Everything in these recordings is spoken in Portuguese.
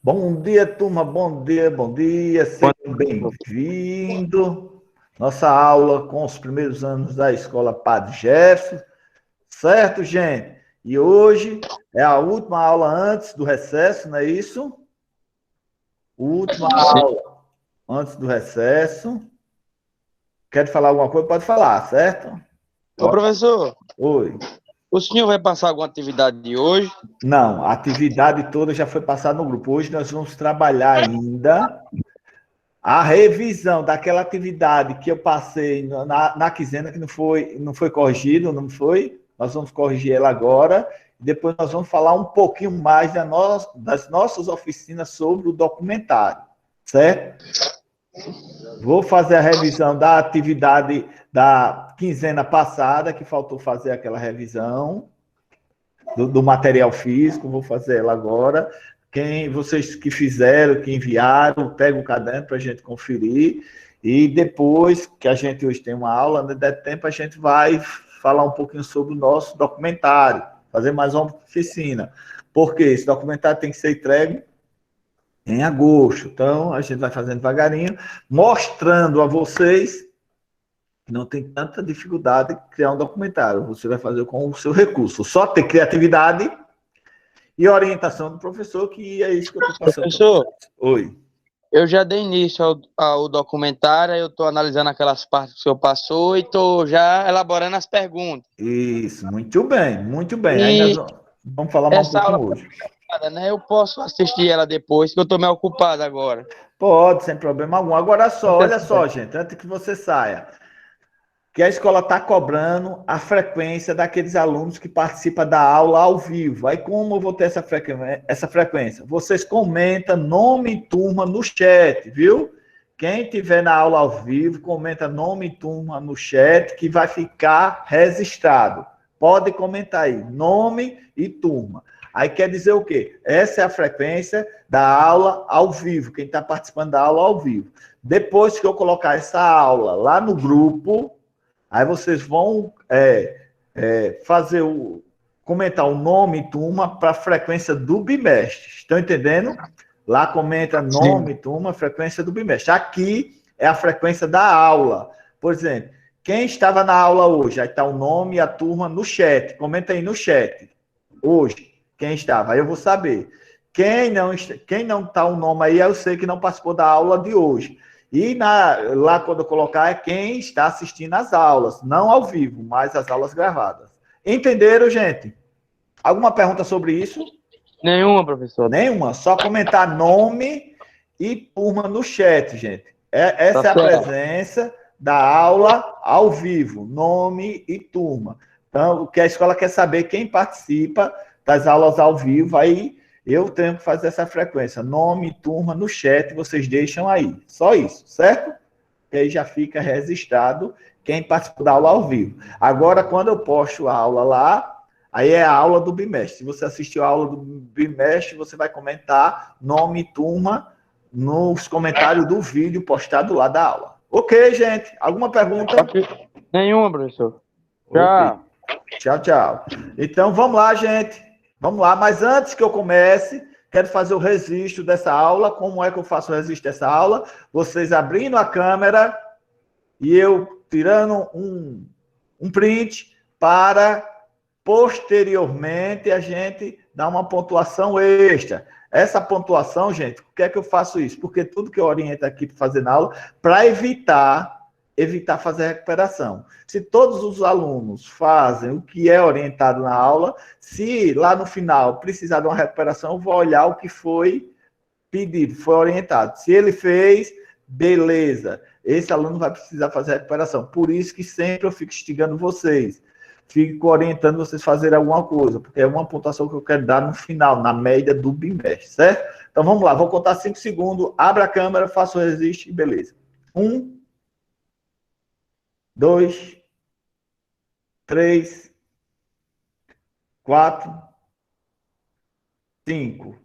Bom dia, turma. Bom dia, bom dia. Seja bem-vindo. Nossa aula com os primeiros anos da Escola Padre Gerson. Certo, gente? E hoje é a última aula antes do recesso, não é isso? Última aula antes do recesso. Quer falar alguma coisa? Pode falar, certo? Ô, professor, Oi. o senhor vai passar alguma atividade de hoje? Não, a atividade toda já foi passada no grupo. Hoje nós vamos trabalhar ainda a revisão daquela atividade que eu passei na quinzena, que não foi corrigido, não foi? Nós vamos corrigir ela agora. Depois nós vamos falar um pouquinho mais das nossas oficinas sobre o documentário, certo? Vou fazer a revisão da atividade da quinzena passada, que faltou fazer aquela revisão do material físico, vou fazer ela agora. Vocês que fizeram, que enviaram, pega o caderno para a gente conferir. E depois que a gente hoje tem uma aula, né, der tempo, a gente vai falar um pouquinho sobre o nosso documentário, fazer mais uma oficina. Porque esse documentário tem que ser entregue em agosto. Então, a gente vai fazendo devagarinho, mostrando a vocês que não tem tanta dificuldade em criar um documentário. Você vai fazer com o seu recurso. Só ter criatividade e orientação do professor, que é isso que eu estou passando. Professor, Oi. eu já dei início ao documentário, eu estou analisando aquelas partes que o senhor passou e estou já elaborando as perguntas. Isso, muito bem, muito bem. Aí nós E vamos falar mais um essa aula pouquinho hoje. né? Eu posso assistir ela depois, que eu estou meio ocupado agora. Pode, sem problema algum. Agora só, olha só, gente, antes que você saia, que a escola está cobrando a frequência daqueles alunos que participam da aula ao vivo. Aí como eu vou ter essa frequência? Vocês comentam nome e turma no chat, viu? Quem tiver na aula ao vivo, comenta nome e turma no chat, que vai ficar registrado. Pode comentar aí, nome e turma. Aí quer dizer o quê? Essa é a frequência da aula ao vivo, quem está participando da aula ao vivo. Depois que eu colocar essa aula lá no grupo, aí vocês vão comentar o nome e turma para a frequência do bimestre. Estão entendendo? Lá comenta nome, turma, frequência do bimestre. Aqui é a frequência da aula. Por exemplo, quem estava na aula hoje? Aí está o nome e a turma no chat. Comenta aí no chat. Hoje, quem estava? Aí eu vou saber. Quem não está o nome aí, eu sei que não participou da aula de hoje. E lá, quando eu colocar, é quem está assistindo às aulas, não ao vivo, mas as aulas gravadas. Entenderam, gente? Alguma pergunta sobre isso? Nenhuma, professor. Nenhuma. Só comentar nome e turma no chat, gente. Essa é a presença da aula ao vivo, nome e turma. Então, o que a escola quer saber, quem participa das aulas ao vivo, aí eu tenho que fazer essa frequência. Nome, turma, no chat, vocês deixam aí. Só isso, certo? E aí já fica registrado quem participou da aula ao vivo. Agora, quando eu posto a aula lá, aí é a aula do bimestre. Se você assistiu a aula do bimestre, você vai comentar nome e turma nos comentários do vídeo postado lá da aula. Ok, gente? Alguma pergunta? Nenhuma, professor. Tchau. Tchau, tchau. Então, vamos lá, gente. Vamos lá. Mas antes que eu comece, quero fazer o registro dessa aula. Como é que eu faço o registro dessa aula? Vocês abrindo a câmera e eu tirando um print para, posteriormente, a gente dar uma pontuação extra. Essa pontuação, gente, por que é que eu faço isso? Porque tudo que eu oriento aqui para fazer na aula, para evitar fazer a recuperação. Se todos os alunos fazem o que é orientado na aula, se lá no final precisar de uma recuperação, eu vou olhar o que foi pedido, foi orientado. Se ele fez, beleza. Esse aluno vai precisar fazer a recuperação. Por isso que sempre eu fico instigando vocês. Fico orientando vocês a fazerem alguma coisa, porque é uma pontuação que eu quero dar no final, na média do bimestre, certo? Então vamos lá, vou contar 5 segundos, abra a câmera, faça o resiste e beleza. 1, 2, 3, 4, 5.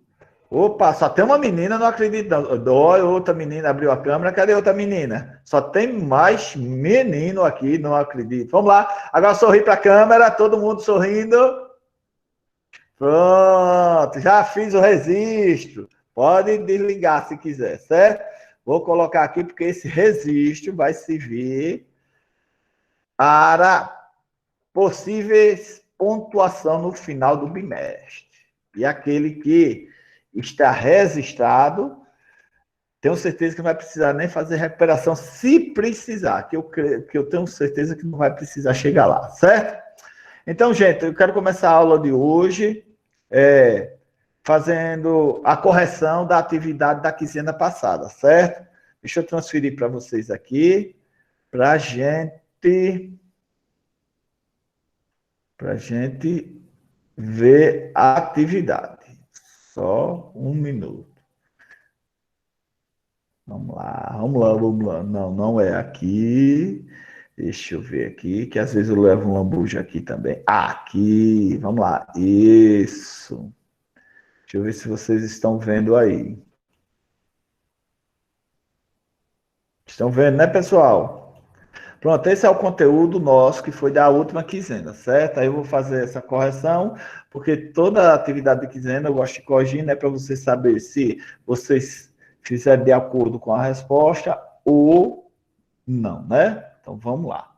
Opa, só tem uma menina, não acredito não. Outra menina abriu a câmera, cadê outra menina? Só tem mais menino aqui, não acredito. Vamos lá, agora sorri para a câmera, todo mundo sorrindo. Pronto, já fiz o registro. Pode desligar se quiser, certo? Vou colocar aqui porque esse registro vai servir para possíveis pontuação no final do bimestre. E aquele que está registrado, tenho certeza que não vai precisar nem fazer recuperação, se precisar, que eu tenho certeza que não vai precisar chegar lá, certo? Então, gente, eu quero começar a aula de hoje fazendo a correção da atividade da quinzena passada, certo? Deixa eu transferir para vocês aqui, para a gente ver a atividade. Só um minuto. Vamos lá, vamos lá, vamos lá. Não, não é aqui. Deixa eu ver aqui, que às vezes eu levo um lambuja aqui também. Aqui, vamos lá. Isso. Deixa eu ver se vocês estão vendo aí. Estão vendo, né, pessoal? Pronto, esse é o conteúdo nosso que foi da última quinzena, certo? Aí eu vou fazer essa correção, porque toda atividade de quinzena eu gosto de corrigir, né, para você saber se vocês fizeram de acordo com a resposta ou não, né? Então vamos lá.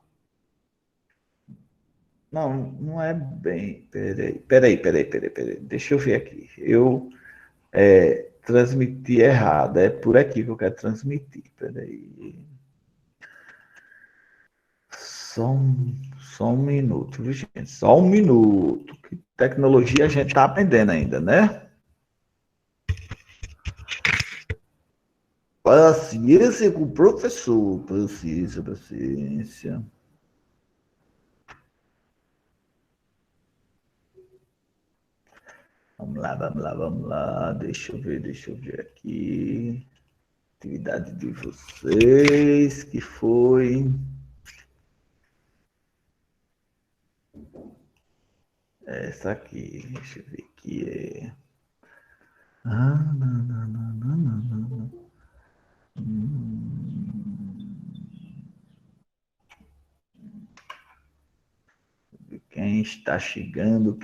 Não, não é bem. Peraí. Deixa eu ver aqui. Eu transmiti errado. É por aqui que eu quero transmitir. Peraí. Só um minuto, viu, gente? Só um minuto. Que tecnologia a gente está aprendendo ainda, né? Paciência com o professor. Paciência. Vamos lá. Deixa eu ver aqui. Atividade de vocês, que foi essa aqui. Deixa eu ver aqui. Não. Quem está chegando?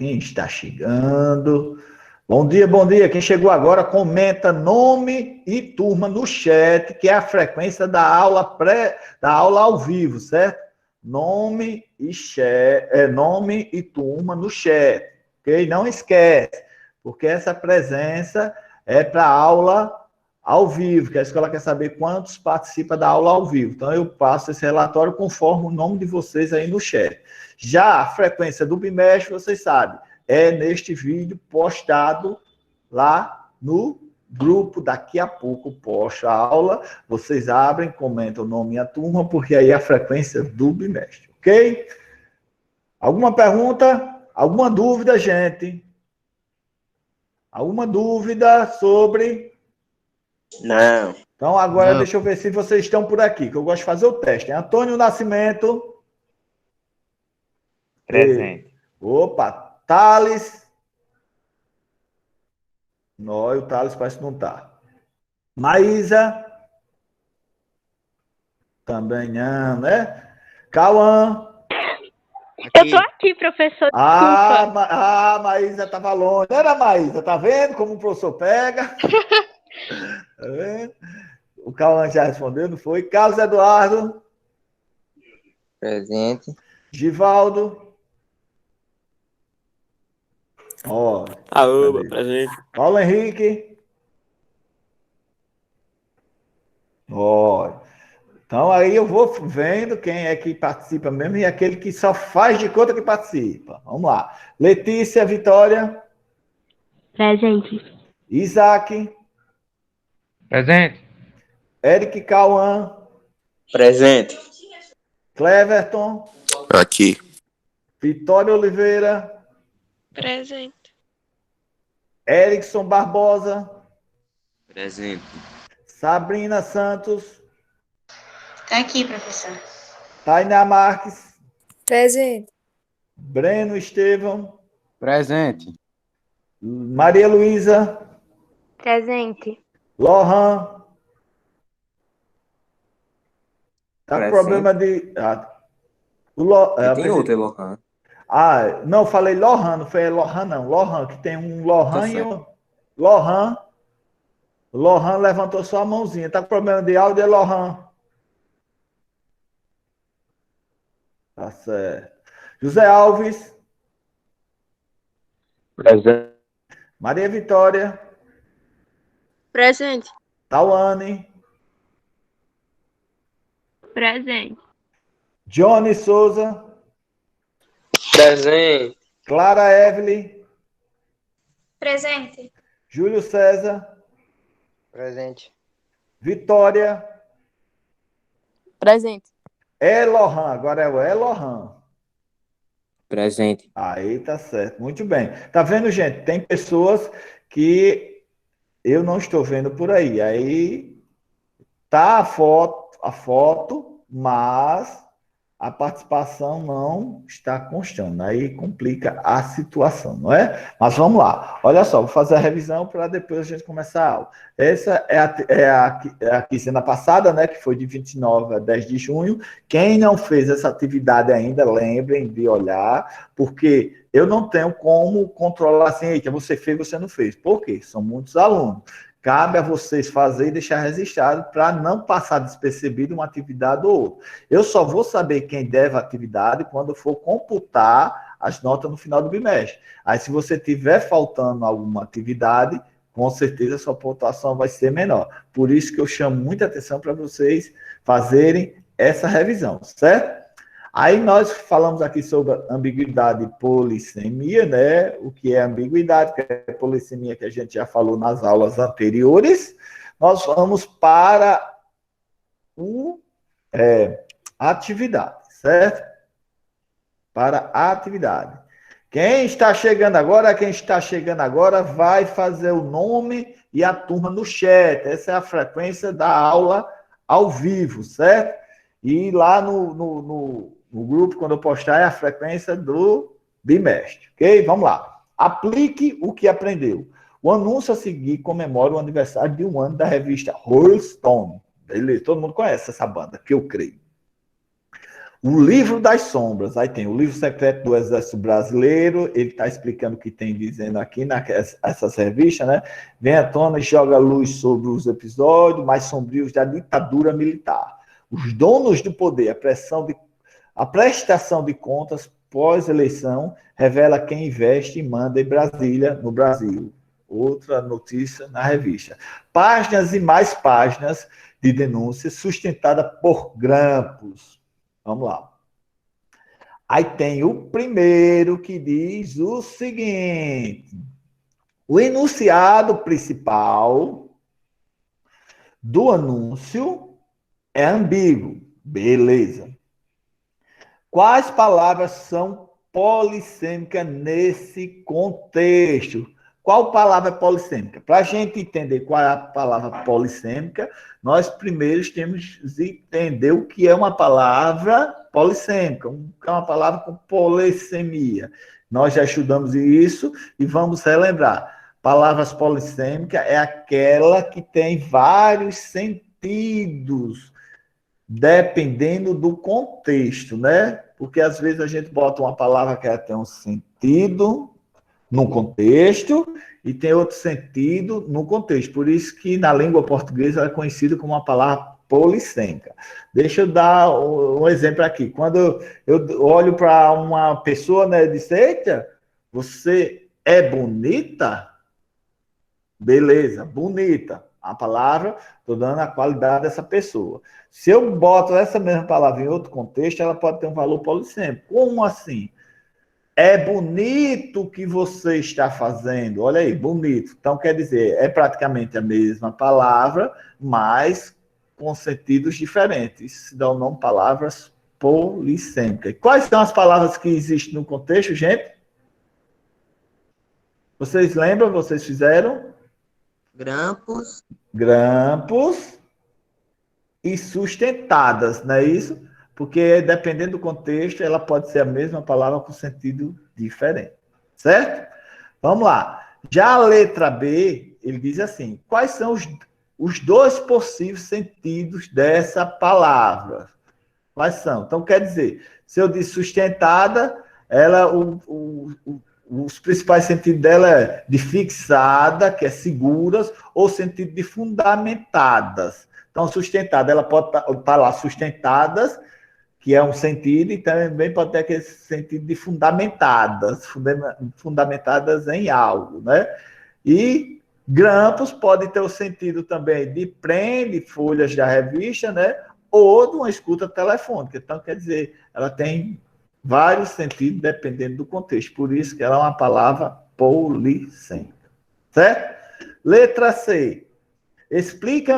Bom dia. Quem chegou agora, comenta nome e turma no chat, que é a frequência da aula ao vivo, certo? Nome e turma no chat, ok? Não esquece, porque essa presença é para a aula ao vivo, que a escola quer saber quantos participam da aula ao vivo. Então, eu passo esse relatório conforme o nome de vocês aí no chat. Já a frequência do bimestre, vocês sabem, é neste vídeo postado lá no grupo. Daqui a pouco posto a aula, vocês abrem, comentam o nome e a turma, porque aí é a frequência do bimestre, ok? Alguma pergunta? Alguma dúvida, gente? Alguma dúvida sobre... Não. Então, agora deixa eu ver se vocês estão por aqui, que eu gosto de fazer o teste. Antônio Nascimento. Presente. Opa, Thales. Não, o Thales parece que não está. Maísa. Também não, né? Cauã. Eu tô aqui, professor. Desculpa. Maísa estava longe. Não era Maísa, tá vendo como o professor pega? Tá vendo? O Cauã já respondeu, não foi? Carlos Eduardo. Presente. Givaldo. Ó. Presente. Paulo Henrique. Ó. Então aí eu vou vendo quem é que participa mesmo e aquele que só faz de conta que participa. Vamos lá. Letícia Vitória. Presente. Isaac. Presente. Eric Cauã. Presente. Cleverton. Aqui. Vitória Oliveira. Presente. Erickson Barbosa. Presente. Sabrina Santos. Tá aqui, professor. Tainá Marques. Presente. Breno Estevão. Presente. Maria Luísa. Presente. Lohan. Tá com Presente. problema de... Tem outro, Lohan. Não, eu falei Lohan, não foi Lohan, não. Lohan, que tem um Lohan Tá e certo. um... Lohan. Lohan levantou sua mãozinha. Tá com problema de áudio, é Lohan? Tá certo. José Alves. Presente. Maria Vitória. Presente. Tawane. Presente. Johnny Souza. Presente. Clara Evelyn. Presente. Júlio César. Presente. Vitória. Presente. Elohan. Agora é o Elohan. Presente. Aí tá certo. Muito bem. Tá vendo, gente? Tem pessoas que eu não estou vendo por aí. Aí tá a foto, mas a participação não está constando. Aí complica a situação, não é? Mas vamos lá. Olha só, vou fazer a revisão para depois a gente começar a aula. Essa é a quinzena passada, né? Que foi de 29 a 10 de junho. Quem não fez essa atividade ainda, lembrem de olhar, porque eu não tenho como controlar assim, eita, você fez, você não fez. Por quê? São muitos alunos. Cabe a vocês fazer e deixar registrado para não passar despercebido uma atividade ou outra. Eu só vou saber quem deve a atividade quando for computar as notas no final do bimestre. Aí, se você tiver faltando alguma atividade, com certeza a sua pontuação vai ser menor. Por isso que eu chamo muita atenção para vocês fazerem essa revisão, certo? Aí nós falamos aqui sobre ambiguidade e polissemia, né? O que é ambiguidade, que é polissemia, que a gente já falou nas aulas anteriores. Nós vamos para a atividade, certo? Para a atividade. Quem está chegando agora vai fazer o nome e a turma no chat. Essa é a frequência da aula ao vivo, certo? E lá no grupo, quando eu postar, é a frequência do bimestre, ok? Vamos lá. Aplique o que aprendeu. O anúncio a seguir comemora o aniversário de 1 ano da revista Rolling Stone. Beleza, todo mundo conhece essa banda, que eu creio. O Livro das Sombras. Aí tem o Livro Secreto do Exército Brasileiro. Ele está explicando o que tem dizendo aqui nessas revistas, né? Vem à tona e joga luz sobre os episódios mais sombrios da ditadura militar. Os donos do poder, a prestação de contas pós-eleição revela quem investe e manda em Brasília, no Brasil. Outra notícia na revista. Páginas e mais páginas de denúncia sustentada por grampos. Vamos lá. Aí tem o primeiro que diz o seguinte: o enunciado principal do anúncio é ambíguo. Beleza. Quais palavras são polissêmicas nesse contexto? Qual palavra é polissêmica? Para a gente entender qual é a palavra polissêmica, nós primeiro temos que entender o que é uma palavra polissêmica, que é uma palavra com polissemia. Nós já estudamos isso e vamos relembrar. Palavras polissêmicas é aquela que tem vários sentidos, dependendo do contexto, né? Porque às vezes a gente bota uma palavra que ela tem um sentido no contexto e tem outro sentido no contexto. Por isso que na língua portuguesa ela é conhecida como uma palavra polissêmica. Deixa eu dar um exemplo aqui. Quando eu olho para uma pessoa, né, e diz, eita, você é bonita? Beleza, bonita. A palavra, estou dando a qualidade dessa pessoa. Se eu boto essa mesma palavra em outro contexto, ela pode ter um valor polissêmico. Como assim? É bonito o que você está fazendo. Olha aí, bonito. Então, quer dizer, é praticamente a mesma palavra, mas com sentidos diferentes. Se dá o nome palavras polissêmicas. Quais são as palavras que existem no contexto, gente? Vocês lembram? Vocês fizeram? Grampos. Grampos e sustentadas, não é isso? Porque dependendo do contexto, ela pode ser a mesma palavra com sentido diferente, certo? Vamos lá. Já a letra B, ele diz assim, quais são os dois possíveis sentidos dessa palavra? Quais são? Então, quer dizer, se eu disse sustentada, ela, os principais sentidos dela é de fixada, que é seguras, ou sentido de fundamentadas. Então, sustentada, ela pode estar lá sustentadas, que é um sentido, e também pode ter aquele sentido de fundamentadas em algo, né? E grampos pode ter o sentido também de prende folhas da revista, né? Ou de uma escuta telefônica. Então, quer dizer, ela tem vários sentidos dependendo do contexto. Por isso que ela é uma palavra polissêmica. Certo? Letra C. Explica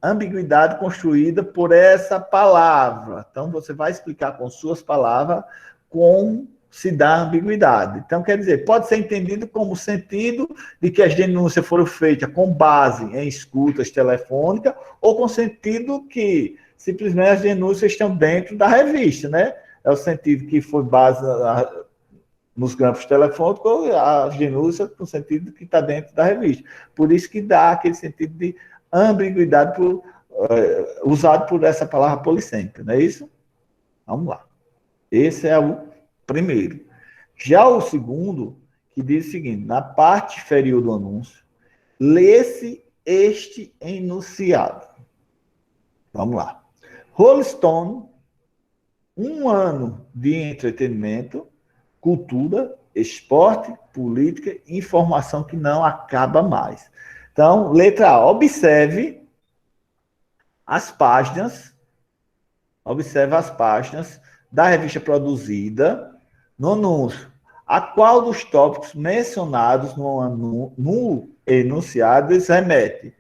a ambiguidade construída por essa palavra. Então, você vai explicar com suas palavras como se dá a ambiguidade. Então, quer dizer, pode ser entendido como sentido de que as denúncias foram feitas com base em escutas telefônicas ou com sentido que simplesmente as denúncias estão dentro da revista, né? É o sentido que foi base nos grampos telefônicos ou as denúncias no sentido que está dentro da revista. Por isso que dá aquele sentido de ambiguidade usado por essa palavra polissêmica, não é isso? Vamos lá. Esse é o primeiro. Já o segundo, que diz o seguinte: na parte inferior do anúncio, lê-se este enunciado. Vamos lá. Rolling Stone, um ano de entretenimento, cultura, esporte, política, informação que não acaba mais. Então, letra A, observe as páginas da revista produzida no anúncio. A qual dos tópicos mencionados no enunciado remete?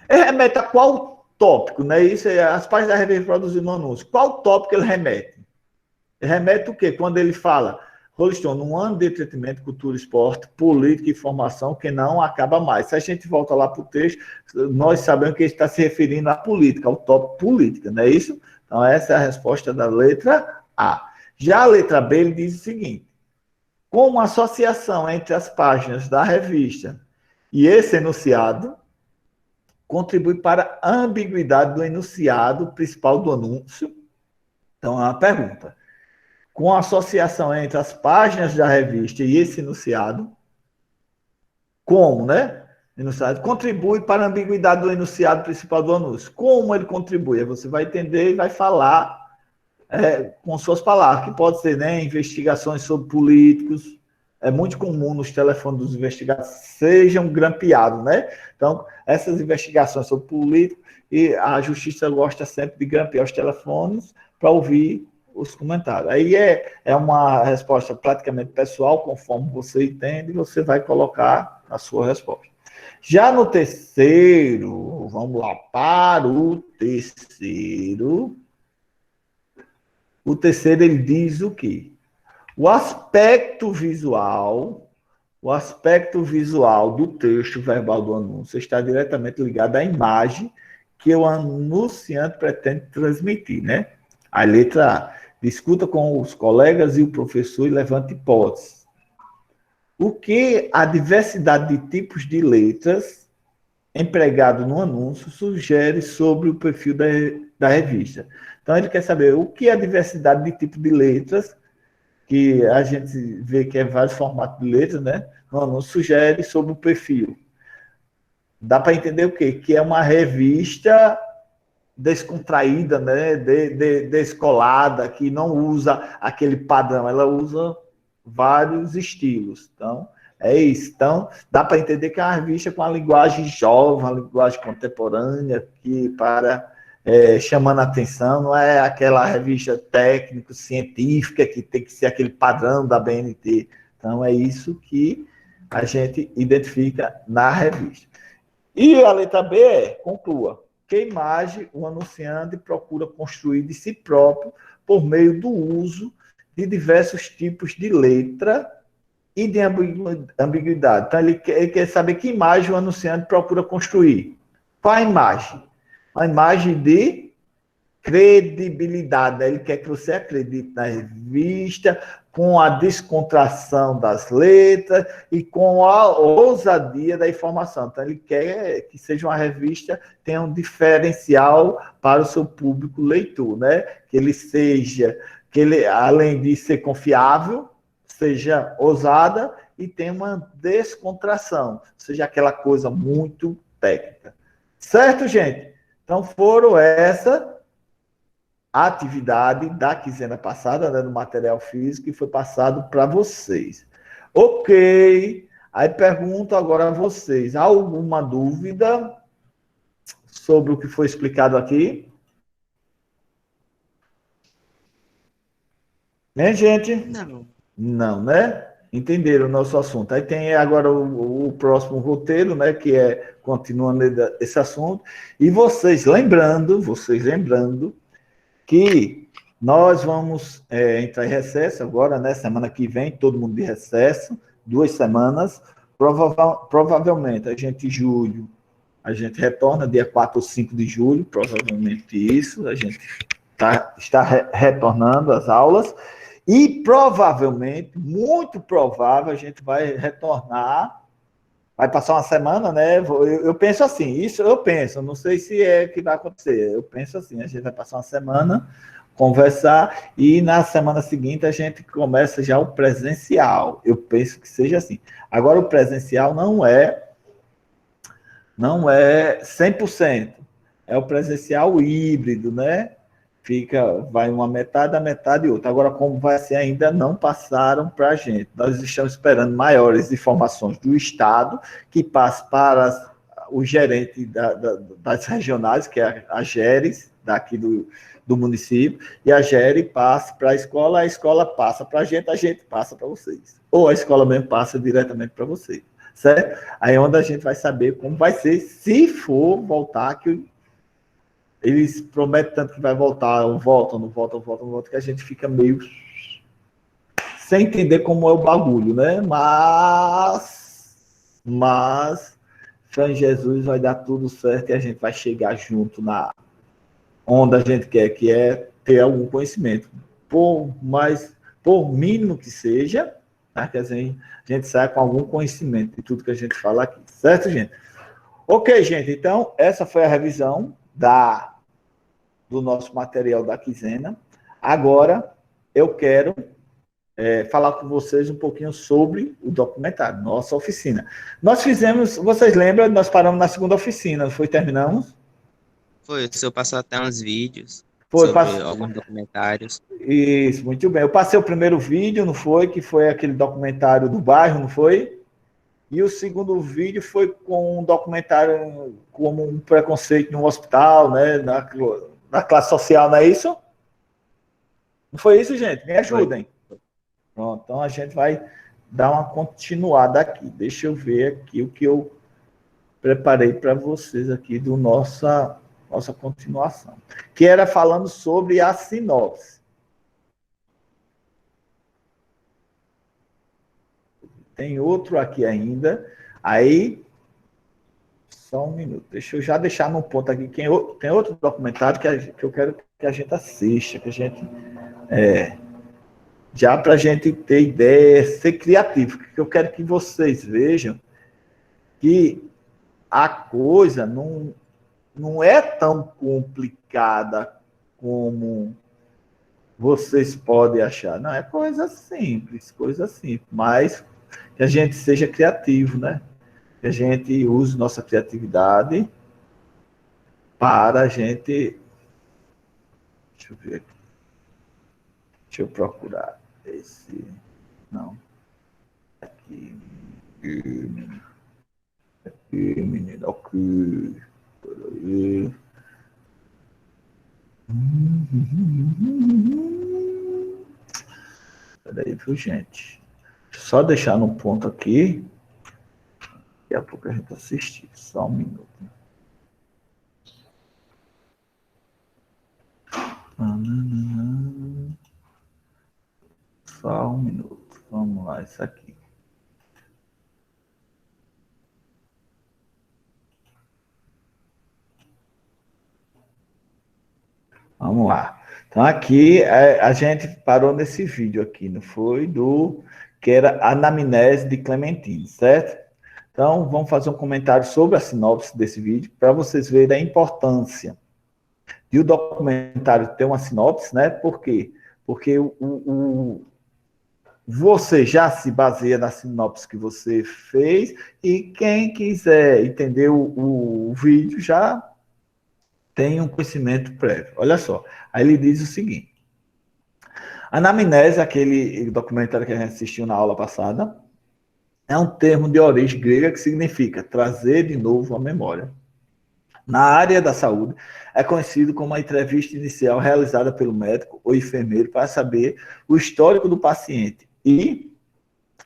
Remete a qual tópico, né? Isso é as páginas da revista produzida no anúncio. Qual tópico ele remete? Remete o quê? Quando ele fala, Rolling Stone, um ano de entretenimento, cultura, esporte, política e informação que não acaba mais. Se a gente volta lá para o texto, nós sabemos que ele está se referindo à política, ao tópico política, não é isso? Então, essa é a resposta da letra A. Já a letra B, ele diz o seguinte: como a associação entre as páginas da revista e esse enunciado contribui para a ambiguidade do enunciado principal do anúncio. Então, é uma pergunta. Com a associação entre as páginas da revista e esse enunciado, como, né? Enunciado contribui para a ambiguidade do enunciado principal do anúncio. Como ele contribui? Aí você vai entender e vai falar com suas palavras, que pode ser, né, investigações sobre políticos. É muito comum nos telefones dos investigados sejam grampeados, né? Então, essas investigações sobre políticos, e a justiça gosta sempre de grampear os telefones para ouvir os comentários. Aí é uma resposta praticamente pessoal, conforme você entende, você vai colocar a sua resposta. Já no terceiro, vamos lá, para o terceiro. O terceiro, ele diz o quê? O aspecto visual do texto verbal do anúncio está diretamente ligado à imagem que o anunciante pretende transmitir, né? A letra A. Discuta com os colegas e o professor e levante hipóteses. O que a diversidade de tipos de letras empregado no anúncio sugere sobre o perfil da revista. Então, ele quer saber o que a diversidade de tipos de letras, que a gente vê que é vários formatos de letras, né? No anúncio sugere sobre o perfil. Dá para entender o quê? Que é uma revista descontraída, né? Descolada, que não usa aquele padrão, ela usa vários estilos. Então, é isso. Então, dá para entender que é uma revista com uma linguagem jovem, uma linguagem contemporânea, que chamando a atenção, não é aquela revista técnico-científica que tem que ser aquele padrão da BNT. Então, é isso que a gente identifica na revista. E a letra B conclua. Que imagem o anunciante procura construir de si próprio por meio do uso de diversos tipos de letra e de ambiguidade. Então, ele quer saber que imagem o anunciante procura construir. Qual a imagem? A imagem de credibilidade. Ele quer que você acredite na revista, com a descontração das letras e com a ousadia da informação. Então, ele quer que seja uma revista que tenha um diferencial para o seu público leitor, né? Que ele, além de ser confiável, seja ousada e tenha uma descontração, seja aquela coisa muito técnica. Certo, gente? Então, foram essa atividade da quinzena passada, né, do material físico, que foi passado para vocês. Ok. Aí pergunto agora a vocês, há alguma dúvida sobre o que foi explicado aqui? Né, gente? Não. Não, né? Entenderam o nosso assunto. Aí tem agora o próximo roteiro, né? Que é continuando esse assunto. E vocês lembrando que nós vamos entrar em recesso agora, né? Semana que vem, todo mundo de recesso, 2 semanas. Provavelmente a gente, em julho, a gente retorna, dia 4 ou 5 de julho, provavelmente isso. A gente está retornando às aulas. E provavelmente, muito provável, a gente vai retornar, vai passar uma semana, né? Eu penso assim, isso eu penso, não sei se é que vai acontecer. Eu penso assim, a gente vai passar uma semana, conversar, e na semana seguinte a gente começa já o presencial. Eu penso que seja assim. Agora, o presencial não é 100%. É o presencial híbrido, né? Vai uma metade, a metade e outra. Agora, como vai ser, ainda não passaram para a gente. Nós estamos esperando maiores informações do Estado, que passe para o gerente das regionais, que é a GERES, daqui do município, e a GERE passe para a escola passa para a gente passa para vocês. Ou a escola mesmo passa diretamente para vocês, certo? Aí é onde a gente vai saber como vai ser, se for voltar, que eles prometem tanto que vai voltar, ou voltam, que a gente fica meio sem entender como é o bagulho, né? Mas fé em Jesus, vai dar tudo certo e a gente vai chegar junto na onde a gente quer, que é ter algum conhecimento. Por mínimo que seja, tá? Que a gente saia com algum conhecimento de tudo que a gente fala aqui. Certo, gente? Ok, gente. Então, essa foi a revisão do nosso material da quinzena. Agora, eu quero falar com vocês um pouquinho sobre o documentário, nossa oficina. Nós fizemos, vocês lembram, nós paramos na segunda oficina, foi? Terminamos? Foi, o senhor passou até uns vídeos Foi, sobre alguns documentários. Isso, muito bem. Eu passei o primeiro vídeo, não foi? Que foi aquele documentário do bairro, não foi? E o segundo vídeo foi com um documentário como um preconceito no hospital, né? Na classe social, não é isso? Não foi isso, gente? Me ajudem. Pronto, então a gente vai dar uma continuada aqui. Deixa eu ver aqui o que eu preparei para vocês aqui do nossa continuação. Que era falando sobre a sinopse. Tem outro aqui ainda. Aí, só um minuto. Deixa eu já deixar no ponto aqui. Tem outro documentário que eu quero que a gente assista, que a gente... já para a gente ter ideia, ser criativo, porque eu quero que vocês vejam que a coisa não é tão complicada como vocês podem achar. Não, é coisa simples, mas que a gente seja criativo, né? Que a gente use nossa criatividade para a gente... Deixa eu ver aqui. Deixa eu procurar esse... Não. Aqui, menino. Aqui. Peraí. Peraí, viu, gente? Só deixar no ponto aqui. Daqui a pouco a gente assiste. Só um minuto. Só um minuto. Vamos lá, isso aqui. Vamos lá. Então, aqui, a gente parou nesse vídeo aqui, não foi? Que era a anamnese de Clementine, certo? Então, vamos fazer um comentário sobre a sinopse desse vídeo, para vocês verem a importância de o documentário ter uma sinopse, né? Por quê? Porque Você já se baseia na sinopse que você fez, e quem quiser entender o vídeo já tem um conhecimento prévio. Olha só, aí ele diz o seguinte: anamnese, aquele documentário que a gente assistiu na aula passada, é um termo de origem grega que significa trazer de novo a memória. Na área da saúde, é conhecido como a entrevista inicial realizada pelo médico ou enfermeiro para saber o histórico do paciente e,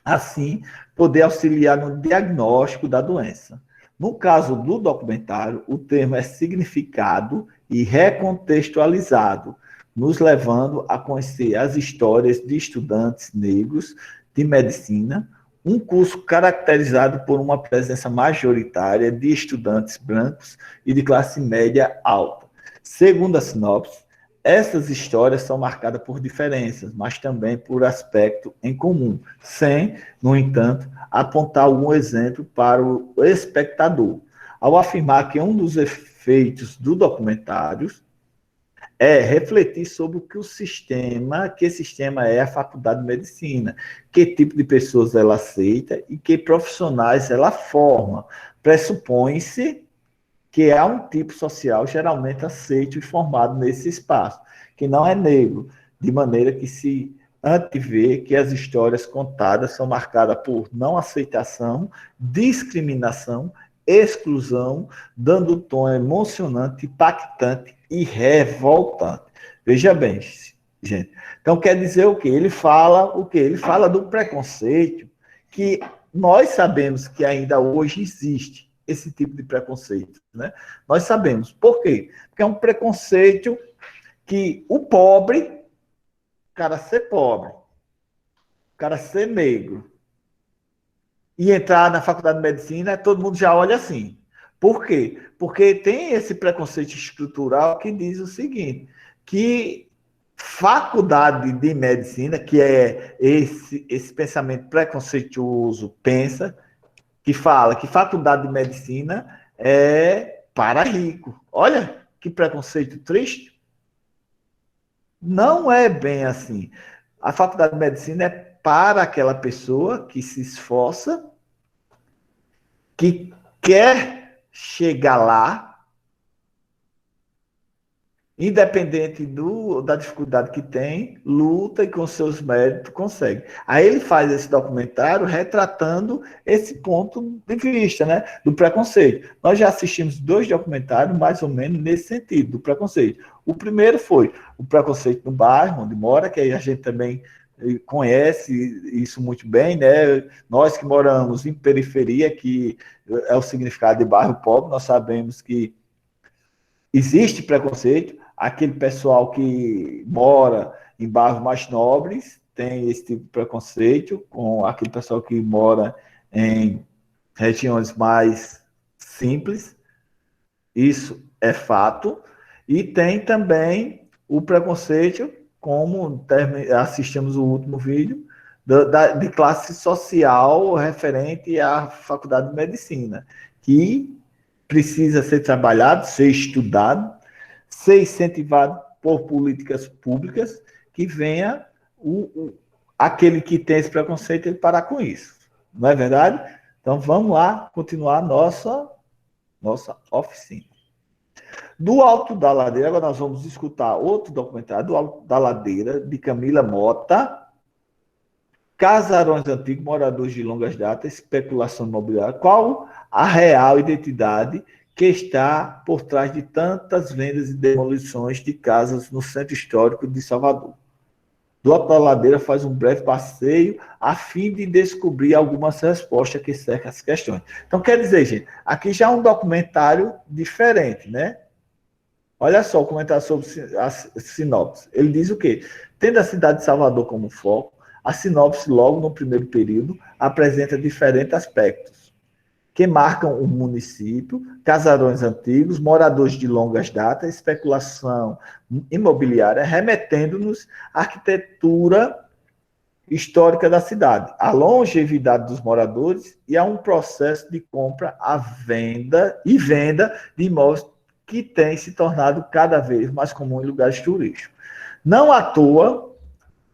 assim, poder auxiliar no diagnóstico da doença. No caso do documentário, o termo é significado e recontextualizado, nos levando a conhecer as histórias de estudantes negros de medicina, um curso caracterizado por uma presença majoritária de estudantes brancos e de classe média alta. Segundo a sinopse, essas histórias são marcadas por diferenças, mas também por aspecto em comum, sem, no entanto, apontar algum exemplo para o espectador. Ao afirmar que um dos efeitos do documentário é refletir sobre o que esse sistema é a faculdade de medicina, que tipo de pessoas ela aceita e que profissionais ela forma. Pressupõe-se que há um tipo social geralmente aceito e formado nesse espaço, que não é negro, de maneira que se antevê que as histórias contadas são marcadas por não aceitação, discriminação, exclusão, dando um tom emocionante, impactante e revoltante. Veja bem, gente. Então, quer dizer o quê? Ele fala o quê? Ele fala do preconceito, que nós sabemos que ainda hoje existe esse tipo de preconceito, né? Nós sabemos. Por quê? Porque é um preconceito que o pobre, o cara ser pobre, o cara ser negro, e entrar na faculdade de medicina, todo mundo já olha assim. Por quê? Porque tem esse preconceito estrutural que diz o seguinte, que faculdade de medicina, que é esse pensamento preconceituoso, pensa, que fala que faculdade de medicina é para rico. Olha que preconceito triste. Não é bem assim. A faculdade de medicina é para aquela pessoa que se esforça, que quer chegar lá, independente da dificuldade que tem, luta e com seus méritos consegue. Aí ele faz esse documentário retratando esse ponto de vista, né, do preconceito. Nós já assistimos 2 documentários mais ou menos nesse sentido, do preconceito. O primeiro foi o preconceito no bairro onde mora, que aí a gente também conhece isso muito bem, né? Nós que moramos em periferia, que é o significado de bairro pobre, nós sabemos que existe preconceito. Aquele pessoal que mora em bairros mais nobres tem esse tipo de preconceito, com aquele pessoal que mora em regiões mais simples. Isso é fato. E tem também o preconceito, como assistimos o último vídeo, de classe social referente à faculdade de medicina, que precisa ser trabalhado, ser estudado, ser incentivado por políticas públicas, que venha aquele que tem esse preconceito ele parar com isso. Não é verdade? Então vamos lá continuar nossa oficina. Do Alto da Ladeira, agora nós vamos escutar outro documentário, do Alto da Ladeira, de Camila Mota, Casarões Antigos, Moradores de Longas Datas, Especulação Imobiliária. Qual a real identidade que está por trás de tantas vendas e demolições de casas no Centro Histórico de Salvador? Do Alto da Ladeira faz um breve passeio a fim de descobrir algumas respostas que cercam as questões. Então, quer dizer, gente, aqui já é um documentário diferente, né? Olha só o comentário sobre a sinopse. Ele diz o quê? Tendo a cidade de Salvador como foco, a sinopse, logo no primeiro período, apresenta diferentes aspectos que marcam o município: casarões antigos, moradores de longas datas, especulação imobiliária, remetendo-nos à arquitetura histórica da cidade, à longevidade dos moradores e a um processo de compra, venda de imóveis que tem se tornado cada vez mais comum em lugares turísticos. Não à toa,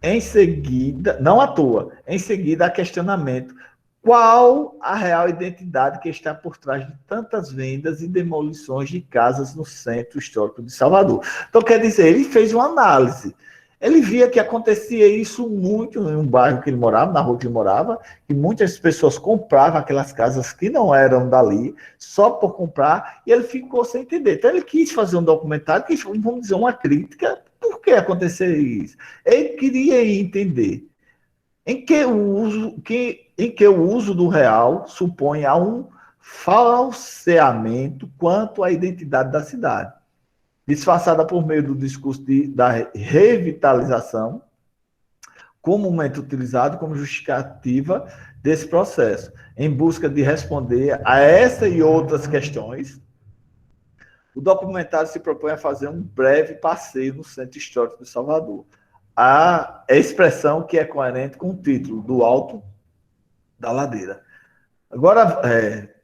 Em seguida, não à toa, em seguida há questionamento. Qual a real identidade que está por trás de tantas vendas e demolições de casas no centro histórico de Salvador? Então, quer dizer, ele fez uma análise. Ele via que acontecia isso muito em um bairro que ele morava, na rua que ele morava, que muitas pessoas compravam aquelas casas que não eram dali, só por comprar, e ele ficou sem entender. Então, ele quis fazer um documentário, que, vamos dizer, uma crítica, por que aconteceu isso? Ele queria entender em que o uso do real supõe a um falseamento quanto à identidade da cidade, disfarçada por meio do discurso da revitalização, comumente utilizado como justificativa desse processo, em busca de responder a essa e outras questões. O documentário se propõe a fazer um breve passeio no Centro Histórico de Salvador. A expressão que é coerente com o título, do Alto da Ladeira. Agora,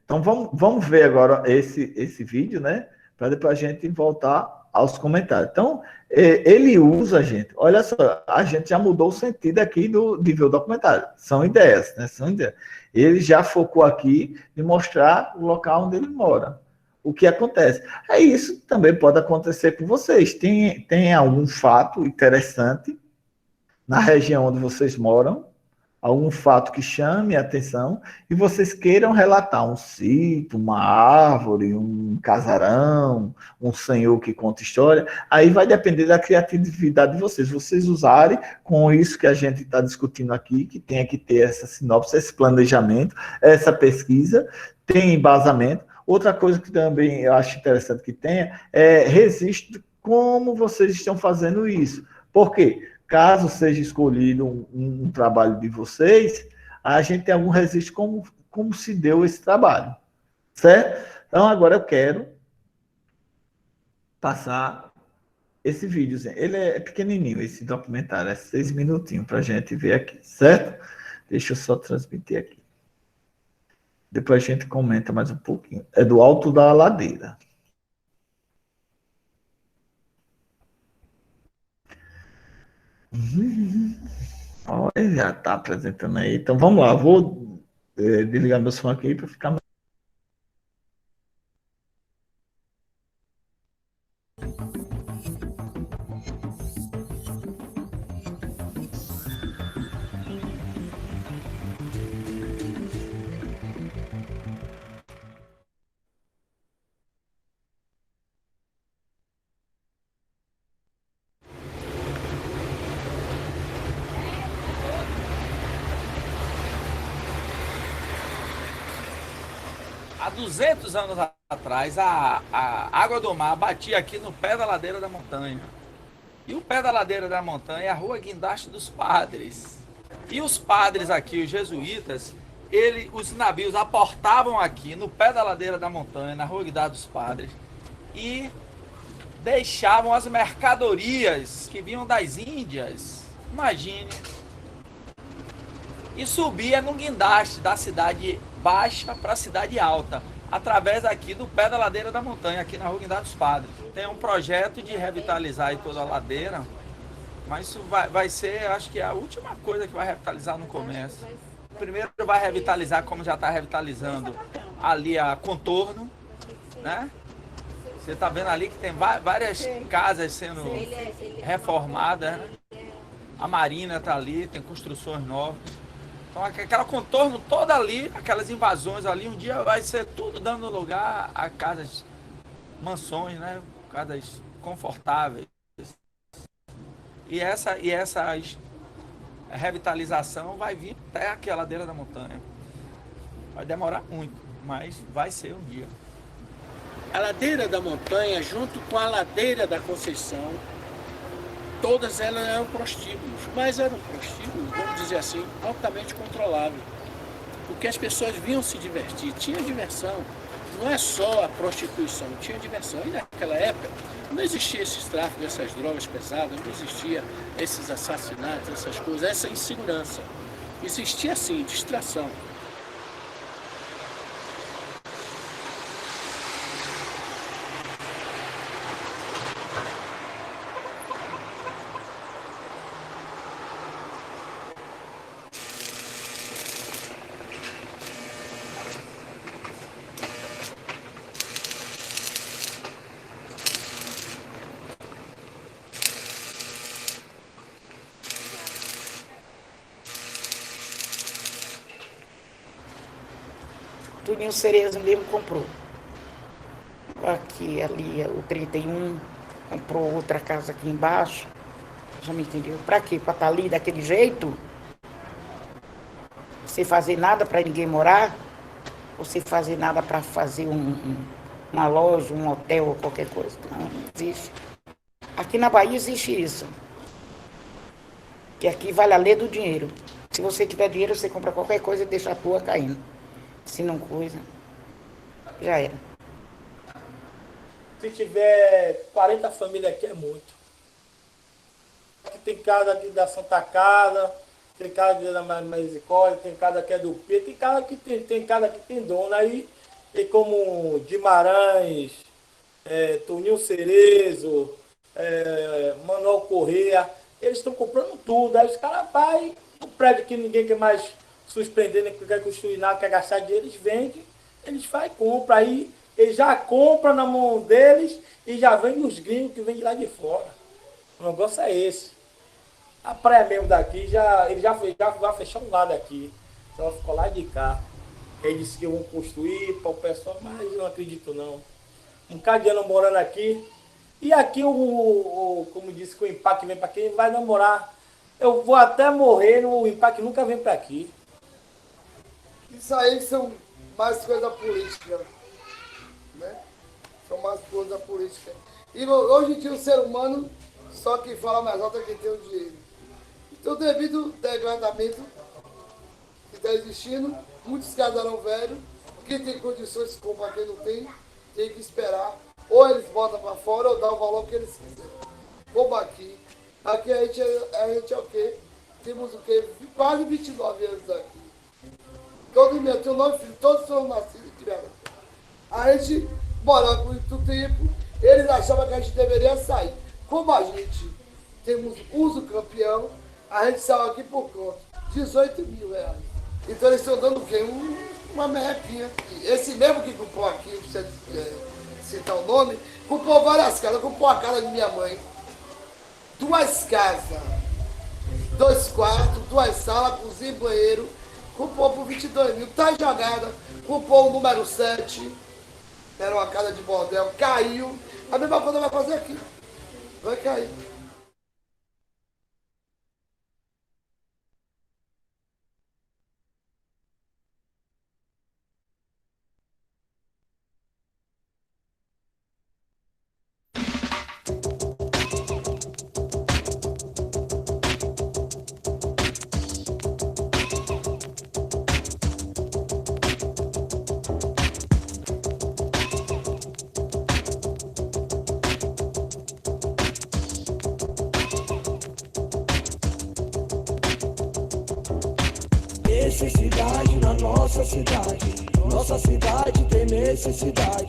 então vamos ver agora esse vídeo, né? Para depois a gente voltar aos comentários. Então, ele usa, gente, olha só, a gente já mudou o sentido aqui de ver o documentário. São ideias, né? São ideias. Ele já focou aqui em mostrar o local onde ele mora. O que acontece. Isso também pode acontecer com vocês. Tem algum fato interessante na região onde vocês moram, algum fato que chame a atenção e vocês queiram relatar um sítio, uma árvore, um casarão, um senhor que conta história, aí vai depender da criatividade de vocês. Vocês usarem com isso que a gente está discutindo aqui, que tenha que ter essa sinopse, esse planejamento, essa pesquisa, tem embasamento. Outra coisa que também eu acho interessante que tenha é registro como vocês estão fazendo isso. Por quê? Caso seja escolhido um trabalho de vocês, a gente tem algum registro como se deu esse trabalho. Certo? Então, agora eu quero passar esse vídeo. Ele é pequenininho, esse documentário, é 6 minutinhos para a gente ver aqui, certo? Deixa eu só transmitir aqui. Depois a gente comenta mais um pouquinho. É do Alto da Ladeira. Olha, já está apresentando aí. Então vamos lá, vou desligar meu som aqui para ficar. Há 200 anos atrás, a água do mar batia aqui no pé da ladeira da montanha. E o pé da ladeira da montanha é a Rua Guindaste dos Padres. E os padres aqui, os jesuítas, os navios aportavam aqui no pé da ladeira da montanha, na Rua Guindaste dos Padres, e deixavam as mercadorias que vinham das Índias, imagine, e subia no guindaste da cidade baixa para a cidade alta, através aqui do pé da ladeira da montanha, aqui na Rua Guindaste dos Padres. Tem um projeto de revitalizar aí toda a ladeira, mas isso vai ser, acho que é a última coisa que vai revitalizar no começo. Primeiro vai revitalizar, como já está revitalizando, ali a Contorno, né? Você está vendo ali que tem várias casas sendo reformadas, né? A Marina está ali, tem construções novas. Então aquela Contorno toda ali, aquelas invasões ali, um dia vai ser tudo dando lugar a casas, mansões, né? Casas confortáveis. E essa revitalização vai vir até aqui a ladeira da montanha. Vai demorar muito, mas vai ser um dia. A ladeira da montanha, junto com a ladeira da Conceição, todas elas eram prostíbulos, mas eram prostíbulos, vamos dizer assim, altamente controláveis. Porque as pessoas vinham se divertir, tinha diversão. Não é só a prostituição, tinha diversão. E naquela época não existia esses tráficos, essas drogas pesadas, não existia esses assassinatos, essas coisas, essa insegurança. Existia, sim, distração. Tuninho Cerezo mesmo comprou. Aqui, ali, o 31, comprou outra casa aqui embaixo. Já me entendeu? Pra quê? Pra estar ali daquele jeito? Sem fazer nada para ninguém morar? Ou sem fazer nada para fazer uma loja, um hotel ou qualquer coisa? Não existe. Aqui na Bahia existe isso. Que aqui vale a lei do dinheiro. Se você tiver dinheiro, você compra qualquer coisa e deixa a tua caindo. Se não coisa, já era. Se tiver 40 famílias aqui é muito. Aqui tem casa aqui da Santa Casa, tem casa da Misericórdia, tem casa que é do P, tem casa que tem casa que tem dono. Aí tem como Guimarães, Toninho Cerezo, Manuel Corrêa, eles estão comprando tudo. Aí os caras vai, o prédio que ninguém quer mais suspender, nem quer construir nada, quer gastar dinheiro, eles vendem, eles vai e compram. Aí eles já compram na mão deles e já vem os gringos que vêm de lá de fora. O negócio é esse. A praia mesmo daqui, ele já vai fechar um lado aqui. Então ficou lá de cá. Eles disseram que vão construir para o pessoal, mas eu não acredito não. Um bocado de ano morando aqui. E aqui, como disse, que o impacto vem para quem vai namorar. Eu vou até morrer, o impacto nunca vem para aqui. Isso aí são mais coisa política, né? São mais coisa política. E hoje em dia o ser humano só que fala mais alto é quem tem o dinheiro. Então, devido ao degradamento que está existindo, muitos casarão velho, quem tem condições de comprar, quem não tem que esperar. Ou eles botam para fora ou dão o valor que eles quiserem. Como aqui. Aqui a gente é o quê? Temos o quê? Quase 29 anos aqui. Todos meus, tenho 9 filhos, todos são nascidos e criados. A gente mora por muito tempo, eles achavam que a gente deveria sair. Como a gente temos uso campeão, a gente saiu aqui por conta. 18 mil reais. Então eles estão dando o quê? Uma merrequinha. Esse mesmo que comprou aqui, não precisa citar o nome, comprou várias casas, comprou a casa de minha mãe. 2 casas, 2 quartos, 2 salas, cozinha e banheiro. Comprou por 22 mil, tá jogada. Comprou o número 7, era uma casa de bordel, caiu. A mesma coisa vai fazer aqui. Vai cair. Necessidade na nossa cidade. Nossa cidade tem necessidade.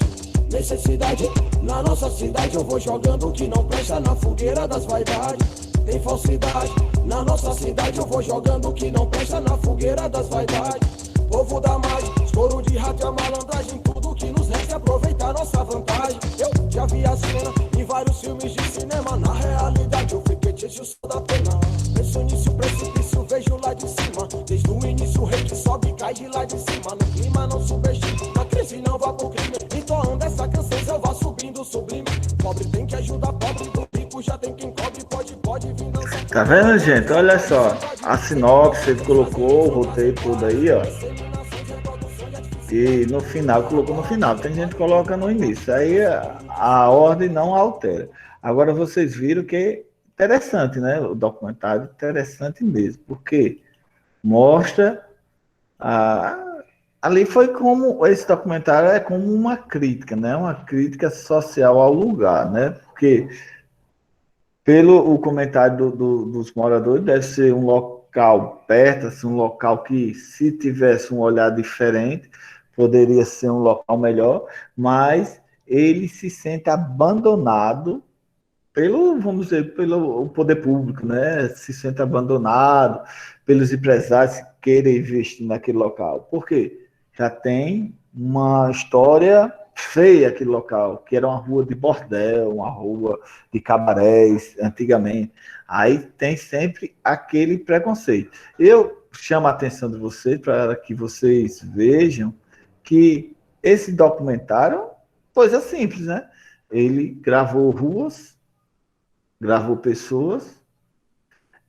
Necessidade na nossa cidade. Eu vou jogando o que não presta na fogueira das vaidades. Tem falsidade na nossa cidade. Eu vou jogando o que não presta na fogueira das vaidades. Povo da margem, estouro de rato e a malandragem. Tudo que nos resta é aproveitar nossa vantagem. Eu já vi a cena em vários filmes de cinema. Na realidade eu fiquei tio só da pena. Penso nisso, precipício, vejo lá de cima. Desde o início o rei que sobe e cai de lá de cima. No clima não subestime, na crise não vá pro crime. Então dessa canção eu vá subindo sublime. Pobre tem que ajudar pobre, do rico já tem quem cobre. Pode vir dançar. Tá vendo, gente? Olha só. A sinopse ele colocou, o roteiro todo aí, ó. E no final, colocou no final. Tem gente que coloca no início. Aí a ordem não altera. Agora vocês viram que interessante, né? O documentário interessante mesmo, porque mostra ali foi como esse documentário é como uma crítica, né? Uma crítica social ao lugar, né? Porque pelo o comentário dos moradores deve ser um local perto, assim, um local que se tivesse um olhar diferente poderia ser um local melhor, mas ele se sente abandonado vamos dizer, pelo poder público, né? Se sente abandonado pelos empresários que querem investir naquele local. Por quê? Já tem uma história feia aquele local, que era uma rua de bordel, uma rua de cabarés, antigamente. Aí tem sempre aquele preconceito. Eu chamo a atenção de vocês para que vocês vejam que esse documentário, coisa simples, né? Ele gravou ruas, gravou pessoas.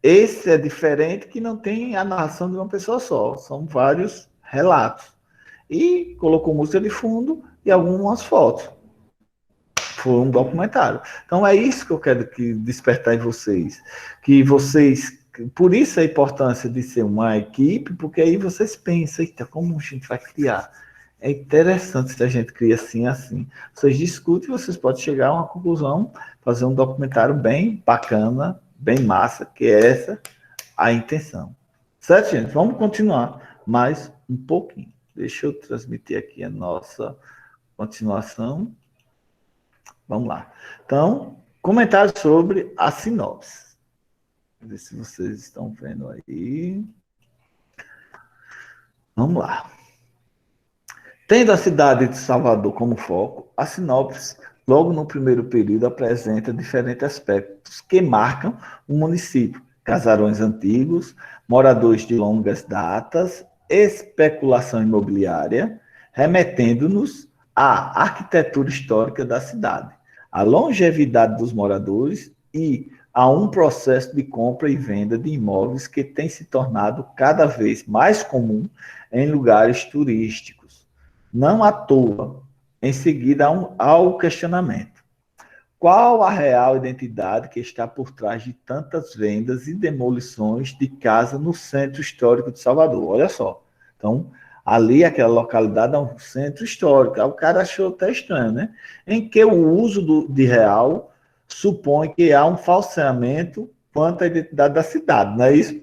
Esse é diferente, que não tem a narração de uma pessoa só, são vários relatos. E colocou música de fundo e algumas fotos. Foi um documentário. Então é isso que eu quero despertar em vocês. Que vocês, por isso a importância de ser uma equipe, porque aí vocês pensam, eita, como a gente vai criar? É interessante se a gente cria assim, assim. Vocês discutem, vocês podem chegar a uma conclusão, fazer um documentário bem bacana, bem massa, que é essa a intenção. Certo, gente? Vamos continuar mais um pouquinho. Deixa eu transmitir aqui a nossa continuação. Vamos lá. Então, comentário sobre a sinopse. Vamos ver se vocês estão vendo aí. Vamos lá. Tendo a cidade de Salvador como foco, a sinopse, logo no primeiro período, apresenta diferentes aspectos que marcam o município. Casarões antigos, moradores de longas datas, especulação imobiliária, remetendo-nos à arquitetura histórica da cidade, à longevidade dos moradores e a um processo de compra e venda de imóveis que tem se tornado cada vez mais comum em lugares turísticos. Não à toa, em seguida ao questionamento. Qual a real identidade que está por trás de tantas vendas e demolições de casa no centro histórico de Salvador? Olha só. Então, ali, aquela localidade é um centro histórico. Aí o cara achou até estranho, né? Em que o uso de real supõe que há um falseamento quanto à identidade da cidade, não é isso?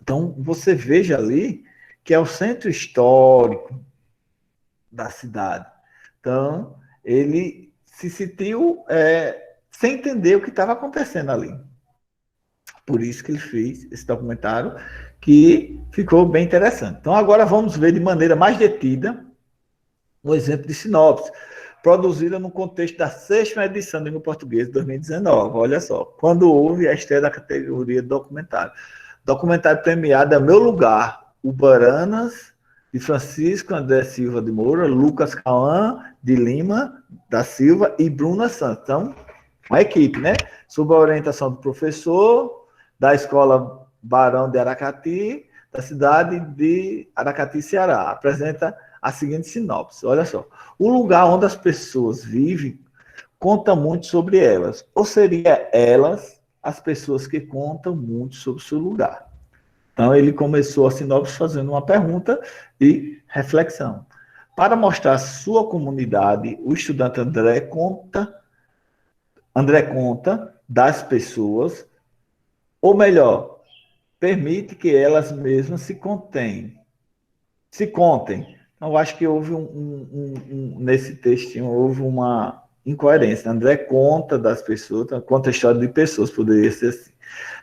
Então, você veja ali que é o centro histórico da cidade. Então, ele se sentiu sem entender o que estava acontecendo ali. Por isso que ele fez esse documentário, que ficou bem interessante. Então, agora vamos ver de maneira mais detida um exemplo de sinopse, produzida no contexto da 6ª edição do Língua Portuguesa de 2019. Olha só, quando houve a estreia da categoria documentário. Documentário premiado é Meu Lugar, Ubaranas, de Francisco André Silva de Moura, Lucas Cauã de Lima da Silva e Bruna Santos. Então, uma equipe, né? Sob a orientação do professor da Escola Barão de Aracati, da cidade de Aracati, Ceará. Apresenta a seguinte sinopse. Olha só. O lugar onde as pessoas vivem conta muito sobre elas. Ou seria elas as pessoas que contam muito sobre o seu lugar. Então, ele começou a sinopse fazendo uma pergunta e reflexão. Para mostrar sua comunidade, o estudante André conta das pessoas, ou melhor, permite que elas mesmas se contem. Então, eu acho que houve nesse textinho, houve uma incoerência. André conta das pessoas, conta a história de pessoas, poderia ser assim.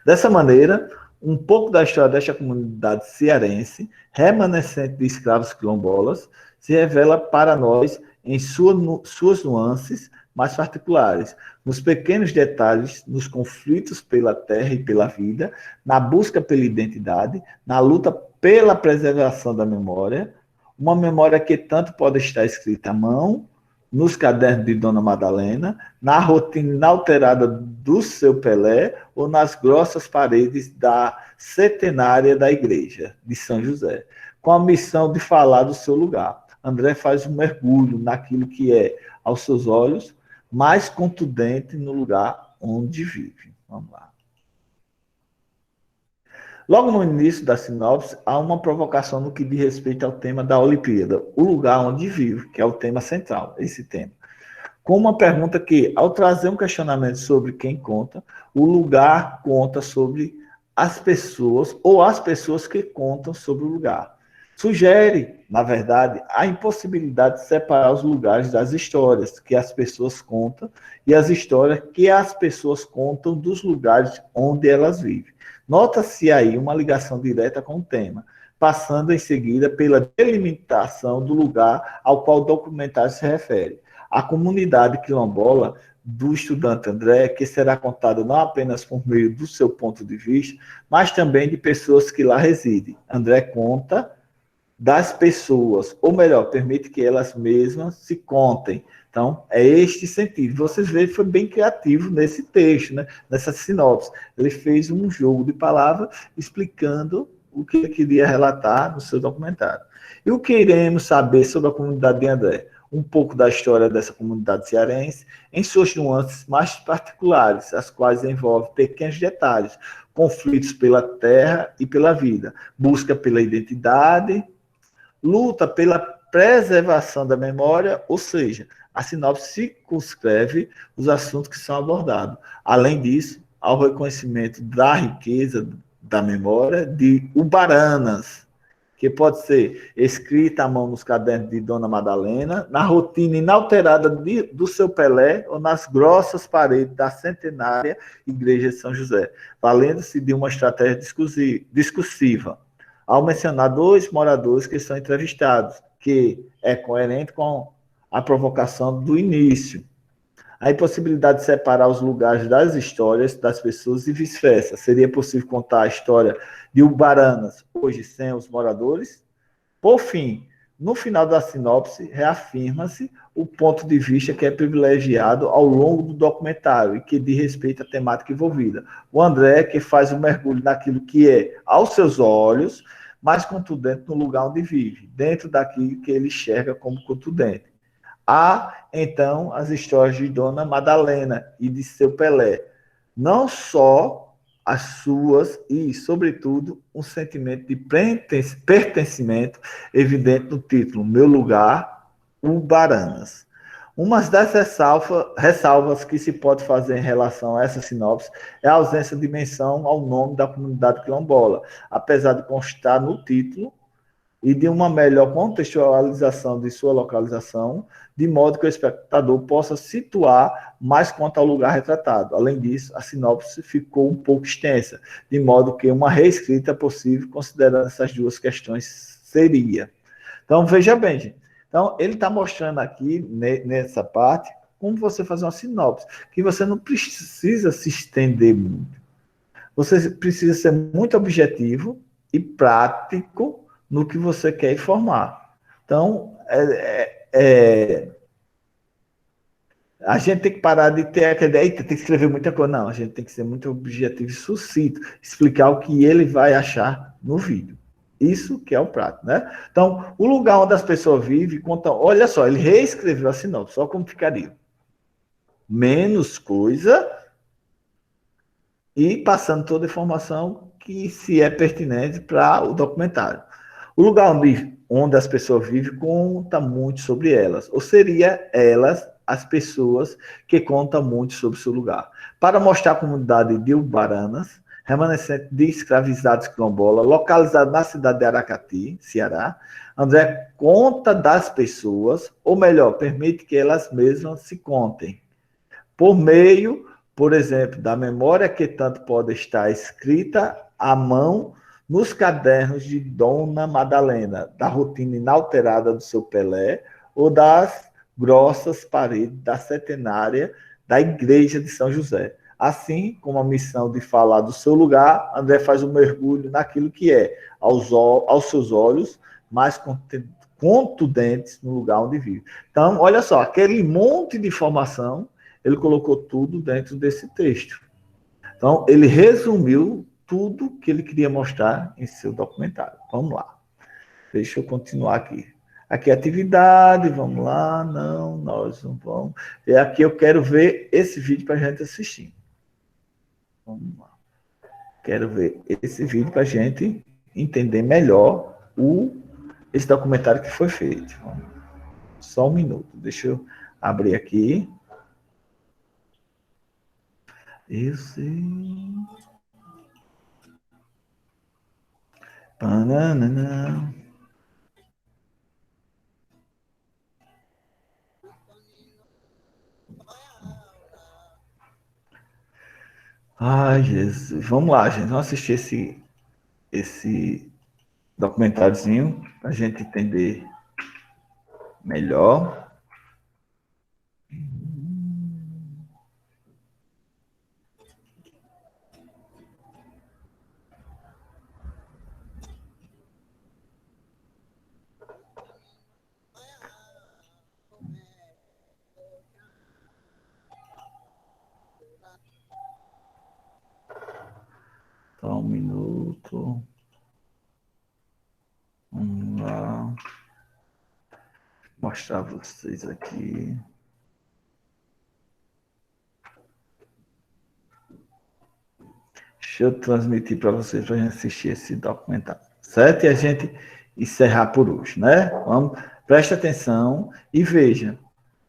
Dessa maneira, um pouco da história desta comunidade cearense, remanescente de escravos quilombolas, se revela para nós em suas nuances mais particulares, nos pequenos detalhes, nos conflitos pela terra e pela vida, na busca pela identidade, na luta pela preservação da memória, uma memória que tanto pode estar escrita à mão, nos cadernos de Dona Madalena, na rotina inalterada do seu Pelé ou nas grossas paredes da centenária da igreja de São José, com a missão de falar do seu lugar. André faz um mergulho naquilo que é, aos seus olhos, mais contundente no lugar onde vive. Vamos lá. Logo no início da sinopse, há uma provocação no que diz respeito ao tema da Olimpíada, o lugar onde vive, que é o tema central, esse tema. Com uma pergunta que, ao trazer um questionamento sobre quem conta, o lugar conta sobre as pessoas, ou as pessoas que contam sobre o lugar. Sugere, na verdade, a impossibilidade de separar os lugares das histórias que as pessoas contam e as histórias que as pessoas contam dos lugares onde elas vivem. Nota-se aí uma ligação direta com o tema, passando em seguida pela delimitação do lugar ao qual o documentário se refere. A comunidade quilombola do estudante André, que será contada não apenas por meio do seu ponto de vista, mas também de pessoas que lá residem. André conta das pessoas, ou melhor, permite que elas mesmas se contem. Então, é este sentido. Vocês veem que foi bem criativo nesse texto, né? Nessa sinopse. Ele fez um jogo de palavras explicando o que ele queria relatar no seu documentário. E o que iremos saber sobre a comunidade de André? Um pouco da história dessa comunidade cearense, em suas nuances mais particulares, as quais envolvem pequenos detalhes, conflitos pela terra e pela vida, busca pela identidade, luta pela preservação da memória, ou seja, a sinopse circunscreve os assuntos que são abordados. Além disso, ao reconhecimento da riqueza da memória de Ubaranas, que pode ser escrita à mão nos cadernos de Dona Madalena, na rotina inalterada do seu Pelé ou nas grossas paredes da centenária Igreja de São José, valendo-se de uma estratégia discursiva, ao mencionar 2 moradores que são entrevistados, que é coerente com a provocação do início. A impossibilidade de separar os lugares das histórias das pessoas e vice-versa. Seria possível contar a história de Ubaranas, hoje sem os moradores? Por fim, no final da sinopse, reafirma-se o ponto de vista que é privilegiado ao longo do documentário e que diz respeito à temática envolvida. O André, que faz um mergulho naquilo que é, aos seus olhos, mais contundente no lugar onde vive, dentro daquilo que ele enxerga como contundente. Há, então, as histórias de Dona Madalena e de seu Pelé. Não só as suas e, sobretudo, um sentimento de pertencimento evidente no título, Meu Lugar, Ubaranas. Uma das ressalvas que se pode fazer em relação a essa sinopse é a ausência de menção ao nome da comunidade quilombola, apesar de constar no título, e de uma melhor contextualização de sua localização, de modo que o espectador possa situar mais quanto ao lugar retratado. Além disso, a sinopse ficou um pouco extensa, de modo que uma reescrita possível, considerando essas 2 questões, seria. Então, veja bem, gente. Então, ele está mostrando aqui, nessa parte, como você fazer uma sinopse, que você não precisa se estender muito. Você precisa ser muito objetivo e prático no que você quer informar. Então, a gente tem que parar de ter aquela ideia, tem que escrever muita coisa. Não, a gente tem que ser muito objetivo e sucinto, explicar o que ele vai achar no vídeo. Isso que é o prato, né? Então, o lugar onde as pessoas vivem, conta, olha só, ele reescreveu a sinopse, só como ficaria. Menos coisa e passando toda a informação que se é pertinente para o documentário. O lugar onde as pessoas vivem conta muito sobre elas, ou seria elas as pessoas que contam muito sobre o seu lugar. Para mostrar a comunidade de Ubaranas, remanescente de escravizados quilombola, localizada na cidade de Aracati, Ceará, André conta das pessoas, ou melhor, permite que elas mesmas se contem, por meio, por exemplo, da memória que tanto pode estar escrita à mão nos cadernos de Dona Madalena, da rotina inalterada do seu Pelé, ou das grossas paredes da centenária da Igreja de São José. Assim como a missão de falar do seu lugar, André faz um mergulho naquilo que é, aos seus olhos, mais contundentes no lugar onde vive. Então, olha só, aquele monte de informação, ele colocou tudo dentro desse texto. Então, ele resumiu tudo que ele queria mostrar em seu documentário. Vamos lá. Deixa eu continuar aqui. Aqui, atividade, vamos lá. Não, nós não vamos. E aqui eu quero ver esse vídeo para a gente assistir. Vamos lá. Quero ver esse vídeo para a gente entender melhor esse documentário que foi feito. Só um minuto. Deixa eu abrir aqui. Esse... Banana. Ai, Jesus. Vamos lá, gente. Vamos assistir esse documentáriozinho para a gente entender melhor. um minuto. Vamos lá. Vou mostrar para vocês aqui. Deixa eu transmitir para vocês para a gente assistir esse documentário, certo? E a gente encerrar por hoje, né? Vamos, preste atenção e veja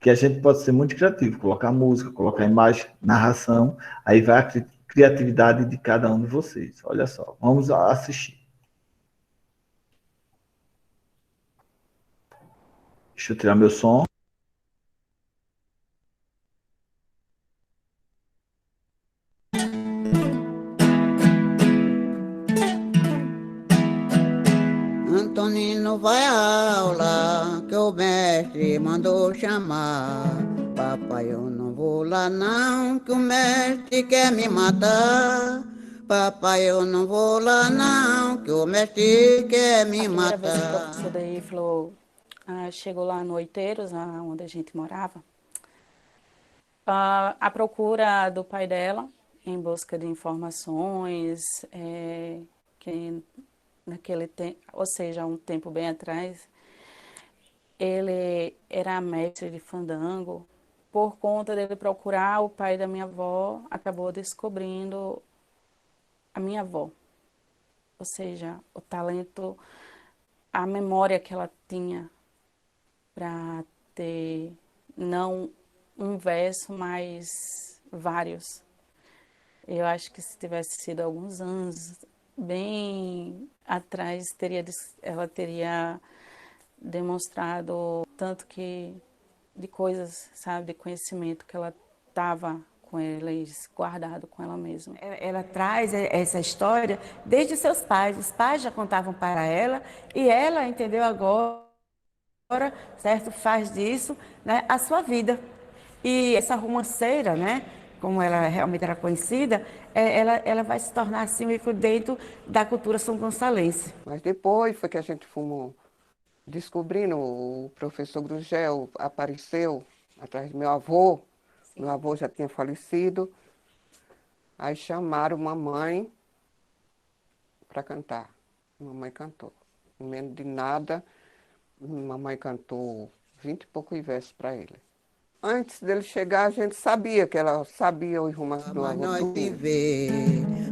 que a gente pode ser muito criativo, colocar música, colocar imagem, narração, aí vai a criatividade de cada um de vocês. Olha só, vamos assistir. Deixa eu tirar meu som. Antonino vai à aula, que o mestre mandou chamar. Papai, eu não vou lá não, que o mestre quer me matar. Papai, eu não vou lá não, que o mestre quer me matar. A primeira vez que o professor daí falou, chegou lá no Oiteiros, onde a gente morava, à procura do pai dela, em busca de informações, que naquele tempo, ou seja, um tempo bem atrás, ele era mestre de fandango. Por conta dele procurar o pai da minha avó, acabou descobrindo a minha avó. Ou seja, o talento, a memória que ela tinha para ter, não um verso, mas vários. Eu acho que se tivesse sido alguns anos bem atrás, ela teria demonstrado tanto que de coisas, sabe, de conhecimento que ela estava com eles, guardado com ela mesma. Ela traz essa história desde seus pais. Os pais já contavam para ela e ela entendeu agora, certo, faz disso, né, a sua vida. E essa romanceira, né, como ela realmente era conhecida, ela vai se tornar assim um ícone dentro da cultura são gonçalense. Mas depois foi que a gente fomos descobrindo, o professor Grugel apareceu atrás do meu avô. Sim. Meu avô já tinha falecido. Aí chamaram mamãe para cantar. Mamãe cantou. Não menos de nada, mamãe cantou 20 e poucos versos para ele. Antes dele chegar, a gente sabia que ela sabia os rumos do avô. Nós viver,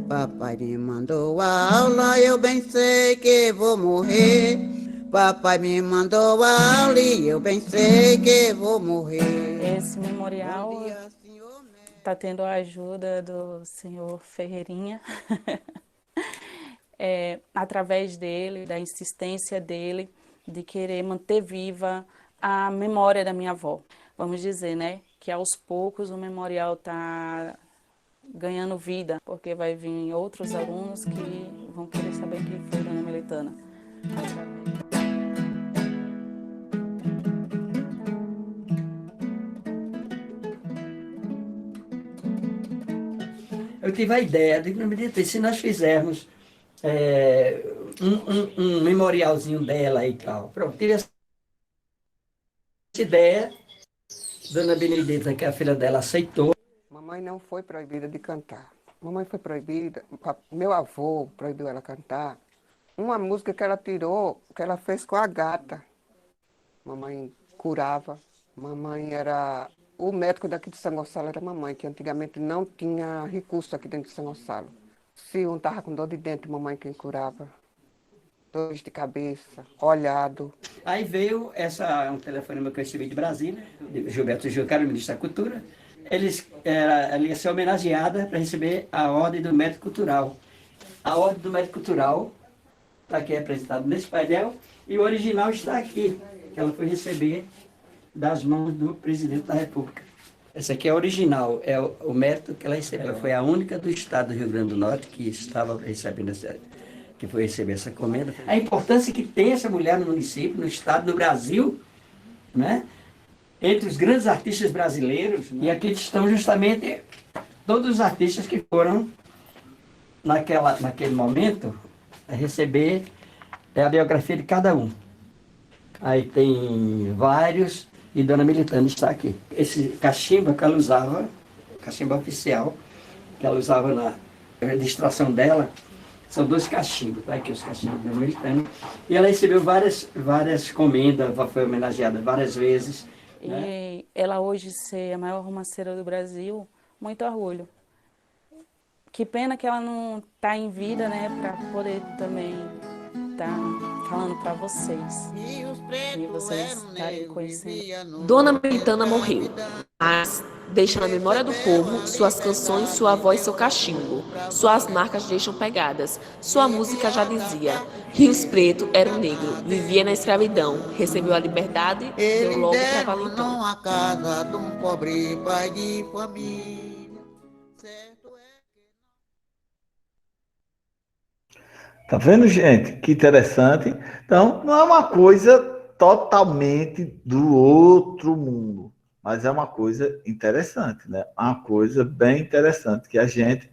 papai me mandou a aula, eu bem sei que vou morrer. Papai me mandou a aula e eu bem sei que vou morrer. Esse memorial está tendo a ajuda do senhor Ferreirinha, através dele, da insistência dele, de querer manter viva a memória da minha avó. Vamos dizer, né, que aos poucos o memorial está ganhando vida, porque vai vir outros alunos que vão querer saber quem foi Dona Melitana. Eu tive a ideia de se nós fizermos um memorialzinho dela e tal. Pronto, tive essa ideia. Dona Benedita, que é a filha dela, aceitou. Mamãe não foi proibida de cantar. Mamãe foi proibida, meu avô proibiu ela cantar. Uma música que ela tirou, que ela fez com a gata. Mamãe curava. Mamãe era... O médico daqui de São Gonçalo era mamãe, que antigamente não tinha recurso aqui dentro de São Gonçalo. Se um estava com dor de dente, mamãe quem curava. Dores de cabeça, olhado. Aí veio um telefonema que eu recebi de Brasília, de Gilberto Gil, que era o ministro da Cultura. Ela ia ser homenageada para receber a Ordem do Mérito Cultural. A Ordem do Mérito Cultural está aqui representada nesse painel e o original está aqui, que ela foi receber das mãos do presidente da República. Essa aqui é a original, é o mérito que ela recebeu. Ela foi a única do estado do Rio Grande do Norte que estava recebendo que foi receber essa comenda. A importância que tem essa mulher no município, no estado, no Brasil, né? Entre os grandes artistas brasileiros, né? E aqui estão justamente todos os artistas que foram, naquele momento, a receber a biografia de cada um. Aí tem vários, e Dona Melitana está aqui. Esse cachimbo que ela usava, cachimbo oficial, que ela usava na registração dela, São 2 cachimbos, tá aqui os cachimbos da Mauritânia. E ela recebeu várias comendas, foi homenageada várias vezes. Né? E ela hoje ser a maior romanceira do Brasil, muito orgulho. Que pena que ela não está em vida, né, para poder também estar falando para vocês. E vocês estarem conhecendo. Dona Maritana morreu, mas deixa na memória do povo suas canções, sua voz, seu cachimbo. Suas marcas deixam pegadas. Sua música já dizia: Rios Preto era um negro, vivia na escravidão, recebeu a liberdade, deu logo para Valentão. A casa de um pobre pai de família. Tá vendo, gente? Que interessante. Então, não é uma coisa totalmente do outro mundo, mas é uma coisa interessante, né? Uma coisa bem interessante que a gente,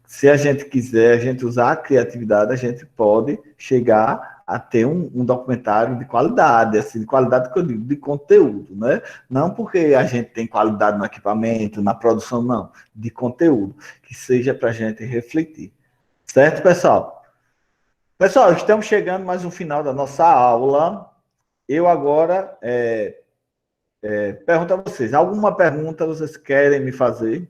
se a gente quiser, a gente usar a criatividade, a gente pode chegar a ter um documentário de qualidade, assim, de qualidade que eu digo, de conteúdo, né? Não porque a gente tem qualidade no equipamento, na produção, não, de conteúdo, que seja para a gente refletir. Certo, pessoal? Pessoal, estamos chegando mais no final da nossa aula. Eu agora pergunto a vocês, alguma pergunta vocês querem me fazer?